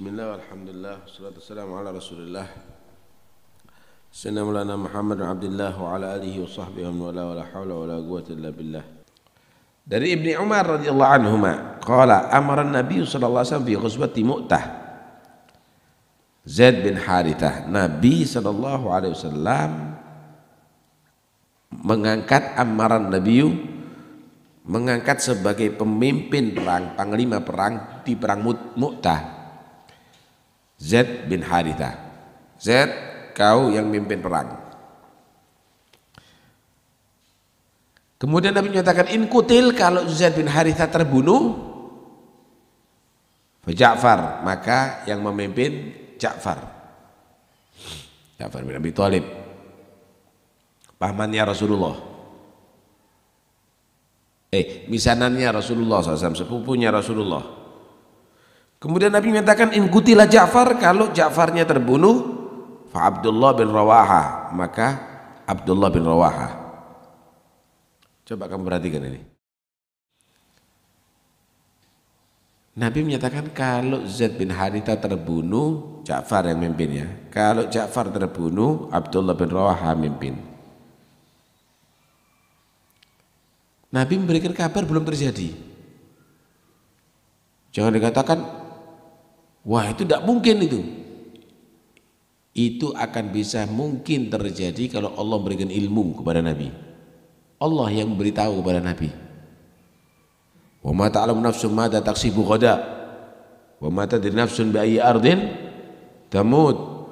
Bismillah, alhamdulillah, salatu wassalamu ala rasulillah Sayyidina Maulana Muhammad wa Abdullah wa ala alihi wa sahbihi wa la hawla wa la quwwata illa billah. Dari Ibni Umar radhiyallahu anhuma qala amara an-nabiy sallallahu alaihi wasallam fi ghazwati Mu'tah Zaid bin Harithah. Nabi sallallahu alaihi wasallam mengangkat amaran Nabi, mengangkat sebagai pemimpin perang, panglima perang di perang Mu'tah Zaid bin Harithah. Zaid, kau yang mimpin perang. Kemudian Nabi menyatakan in kutil, kalau Zaid bin Harithah terbunuh, fa Ja'far, maka yang memimpin Ja'far bin Abi Thalib, pamannya Rasulullah, misanannya Rasulullah SAW, sepupunya Rasulullah. Kemudian Nabi menyatakan in kutila Ja'far, kalau Ja'farnya terbunuh, fa Abdullah bin Rawaha, maka Abdullah bin Rawaha. Coba kamu perhatikan ini. Nabi menyatakan kalau Zaid bin Harithah terbunuh, Ja'far yang memimpinnya. Kalau Ja'far terbunuh, Abdullah bin Rawaha memimpin. Nabi memberikan kabar belum terjadi. Jangan dikatakan, wah itu tidak mungkin itu. Itu akan bisa mungkin terjadi kalau Allah memberikan ilmu kepada Nabi. Allah yang memberitahu kepada Nabi. Wa ma ta'lamu nafsun ma taksibu ghada wa ma tadri nafsun bi ayyi ardin tamut.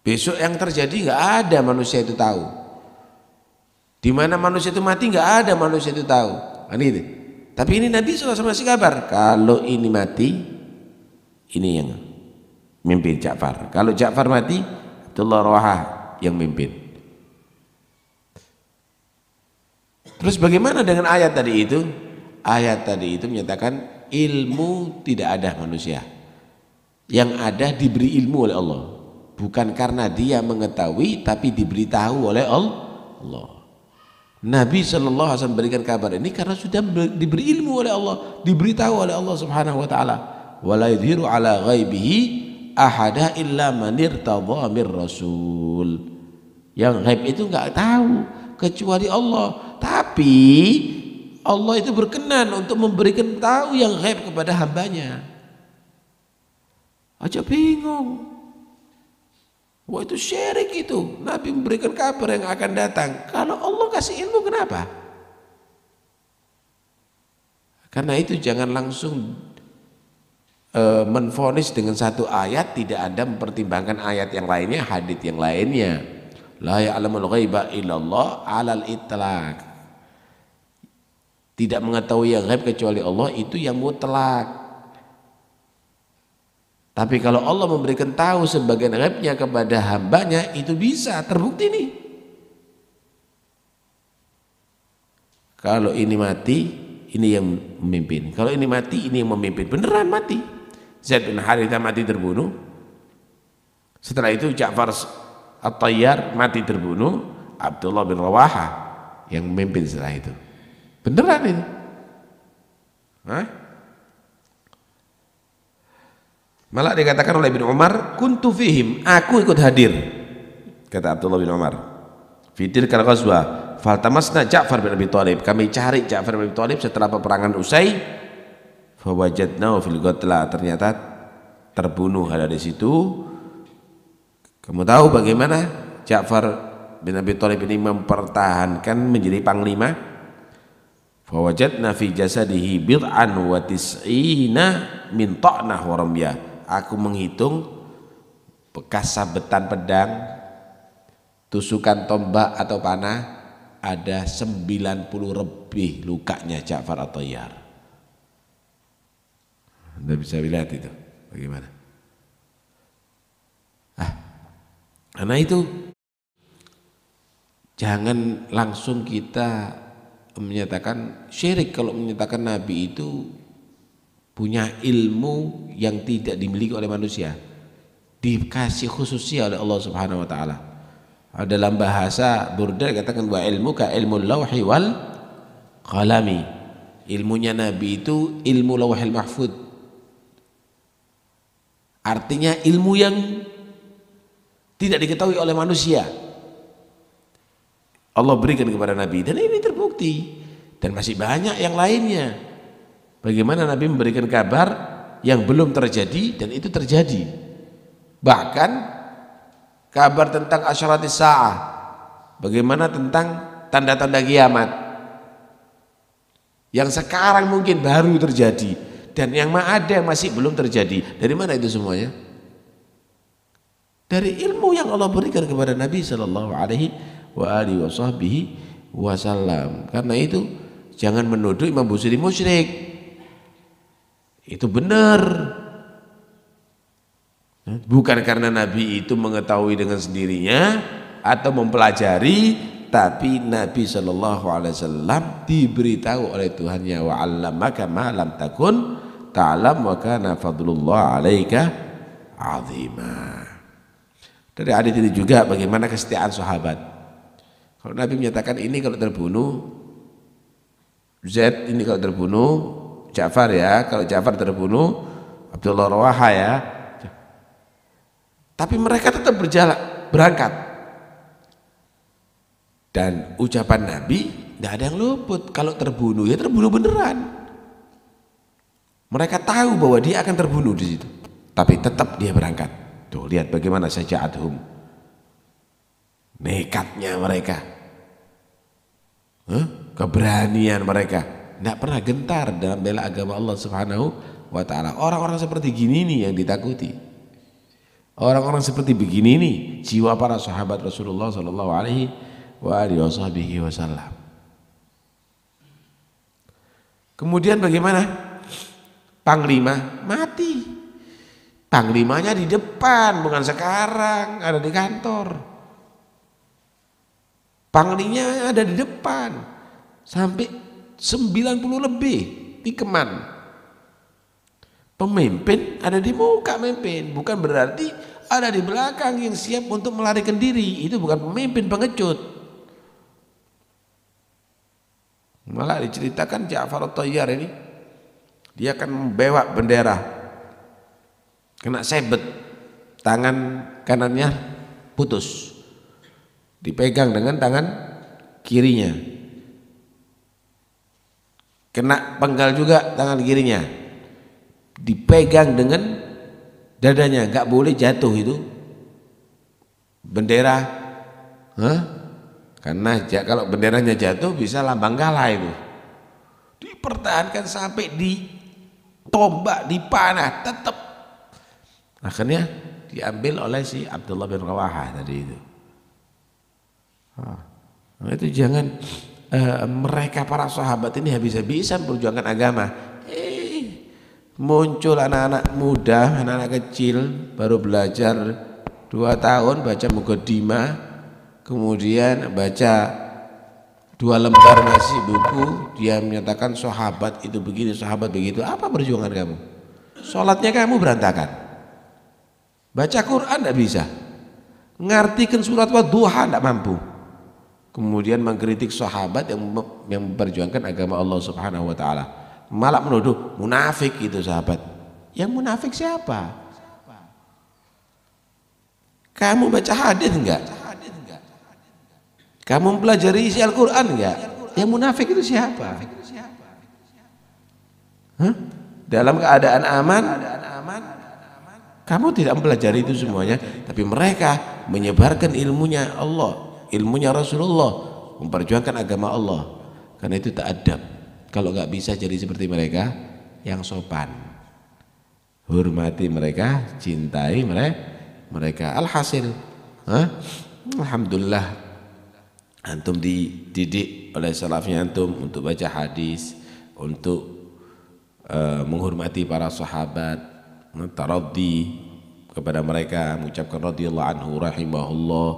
Besok yang terjadi enggak ada manusia itu tahu. Di mana manusia itu mati enggak ada manusia itu tahu. Ini. Tapi ini Nabi SAW masih kabar, kalau ini mati, ini yang mimpin Ja'far. Kalau Ja'far mati, Abdullah Rawaha yang mimpin. Terus bagaimana dengan ayat tadi itu? Ayat tadi itu menyatakan ilmu tidak ada manusia. Yang ada diberi ilmu oleh Allah. Bukan karena dia mengetahui, tapi diberitahu oleh Allah. Nabi sallallahu alaihi wasallam berikan kabar ini karena sudah diberi ilmu oleh Allah, diberitahu oleh Allah Subhanahu wa taala. Wala yudhiru ala ghaibihi ahada illa man irtadha mir rasul. Yang ghaib itu enggak tahu kecuali Allah. Tapi Allah itu berkenan untuk memberikan tahu yang ghaib kepada hambanya. Aja bingung. Wah itu syirik itu. Nabi memberikan kabar yang akan datang. Kalau Allah kasih ilmu kenapa? Karena itu jangan langsung menvonis dengan satu ayat, tidak ada mempertimbangkan ayat yang lainnya, hadits yang lainnya. La ya'lamul ghaiba illallah 'alal itlaq. Tidak mengetahui yang ghaib kecuali Allah, itu yang mutlak. Tapi kalau Allah memberikan tahu sebagian ghaibnya kepada hambanya, itu bisa terbukti nih. Kalau ini mati, ini yang memimpin. Kalau ini mati, ini yang memimpin. Beneran mati. Zaid bin Harithah mati terbunuh. Setelah itu Ja'far At-Tayyar mati terbunuh. Abdullah bin Rawaha yang memimpin setelah itu. Beneran ini. Hah? Malah dikatakan oleh Ibnu Umar, kuntu fihim, aku ikut hadir. Kata Abdullah bin Umar. Fitir kal ghazwa, faltamasna Ja'far bin Abi Thalib. Kami cari Ja'far bin Abi Thalib setelah peperangan usai. Fa wajadnahu fil qatla, ternyata terbunuh ada di situ. Kamu tahu bagaimana Ja'far bin Abi Thalib ini mempertahankan menjadi panglima? Fa wajadna fi jasadihi bid'an wa tis'ina min ta'nah wa ramyah. Aku menghitung bekas sabetan pedang, tusukan tombak atau panah, ada 90 lebih lukanya Ja'far At-Tayyar. Anda bisa lihat itu bagaimana. Karena itu jangan langsung kita menyatakan syirik kalau menyatakan Nabi itu punya ilmu yang tidak dimiliki oleh manusia, dikasih khususnya oleh Allah Subhanahu wa taala. Dalam bahasa Burda katakan wa ilmu ka ilmu lauhi wal qalami. Ilmunya Nabi itu ilmu lauhil mahfud, Artinya ilmu yang tidak diketahui oleh manusia Allah berikan kepada Nabi, dan ini terbukti. Dan masih banyak yang lainnya. Bagaimana Nabi memberikan kabar yang belum terjadi dan itu terjadi. Bahkan kabar tentang asyaratis sa'ah, bagaimana tentang tanda-tanda kiamat yang sekarang mungkin baru terjadi dan yang ada yang masih belum terjadi. Dari mana itu semuanya? Dari ilmu yang Allah berikan kepada Nabi sallallahu alaihi wasallam. Karena itu jangan menuduh Imam Busiri musyrik. Itu benar. Bukan karena Nabi itu mengetahui dengan sendirinya atau mempelajari, tapi Nabi sallallahu alaihi wasallam diberitahu oleh Tuhannya, wa 'allamaka ma lam takun ta'lam wa kana fadlullah 'alaika 'azima. Dari hadis ini juga bagaimana kesetiaan sahabat. Kalau Nabi menyatakan ini kalau terbunuh Z, ini kalau terbunuh Ja'far ya, kalau Ja'far terbunuh Abdullah Rawaha ya. Tapi mereka tetap berangkat. Dan ucapan Nabi tidak ada yang luput. Kalau terbunuh ya terbunuh beneran. Mereka tahu bahwa dia akan terbunuh di situ, tapi tetap dia berangkat. Tuh lihat bagaimana syaja'atuhum, nekatnya mereka, keberanian mereka, tidak pernah gentar dalam bela agama Allah Subhanahu wa ta'ala. Orang-orang seperti gini nih yang ditakuti. Orang-orang seperti begini nih jiwa para sahabat Rasulullah sallallahu alaihi wasallam. Kemudian bagaimana? Panglima mati. Panglimanya di depan, bukan sekarang ada di kantor. Panglimanya ada di depan sampai 90 lebih dikeman. Pemimpin ada di muka pemimpin, bukan berarti ada di belakang yang siap untuk melarikan diri. Itu bukan pemimpin, pengecut. Malah diceritakan Ja'far at-Tayyar ini, dia akan membewak bendera, kena sebet, tangan kanannya putus, dipegang dengan tangan kirinya, kena penggal juga tangan kirinya, dipegang dengan dadanya, nggak boleh jatuh itu bendera, karena kalau benderanya jatuh bisa lambang kalah itu. Dipertahankan sampai ditombak, dipanah, tetap. Akhirnya diambil oleh si Abdullah bin Rawaha tadi itu. Nah, itu jangan mereka para sahabat ini habis-habisan perjuangan agama. Muncul anak-anak muda, anak-anak kecil baru belajar 2 tahun baca Muqaddimah, kemudian baca 2 lembar masih buku, dia menyatakan sahabat itu begini, sahabat begitu. Apa perjuangan kamu? Sholatnya kamu berantakan. Baca Quran tidak bisa, ngartikan surat Wadduha tidak mampu, kemudian mengkritik sahabat yang memperjuangkan agama Allah Subhanahu wa ta'ala, malah menuduh munafik itu sahabat. Yang munafik siapa? Kamu baca hadis enggak? Kamu mempelajari isi Al-Quran enggak? Yang munafik itu siapa? Dalam keadaan aman, kamu tidak mempelajari itu semuanya, tapi mereka menyebarkan ilmunya Allah, ilmunya Rasulullah, memperjuangkan agama Allah. Karena itu tak adab. Kalau nggak bisa jadi seperti mereka, yang sopan, hormati mereka, cintai mereka. Alhasil, alhamdulillah, antum dididik oleh salafnya antum untuk baca hadis, untuk menghormati para sahabat, taraddi kepada mereka, mengucapkan radhiyallahu anhu rahimahullah.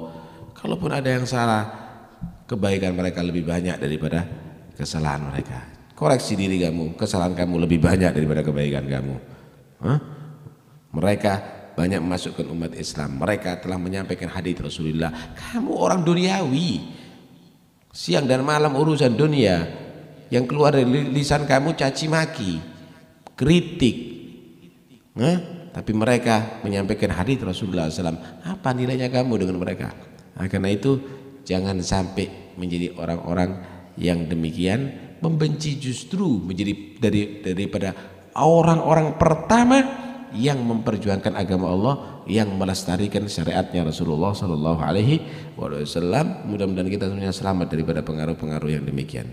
Kalaupun ada yang salah, kebaikan mereka lebih banyak daripada kesalahan mereka. Koreksi diri kamu, kesalahan kamu lebih banyak daripada kebaikan kamu. Mereka banyak memasukkan umat Islam, mereka telah menyampaikan hadits Rasulullah. Kamu orang duniawi, siang dan malam urusan dunia, yang keluar dari lisan kamu caci maki, kritik, tapi mereka menyampaikan hadits Rasulullah SAW. Apa nilainya kamu dengan mereka? Nah, karena itu jangan sampai menjadi orang-orang yang demikian, membenci, justru menjadi daripada orang-orang pertama yang memperjuangkan agama Allah, yang melestarikan syariatnya Rasulullah Sallallahu Alaihi Wasallam. Mudah-mudahan kita semuanya selamat daripada pengaruh-pengaruh yang demikian.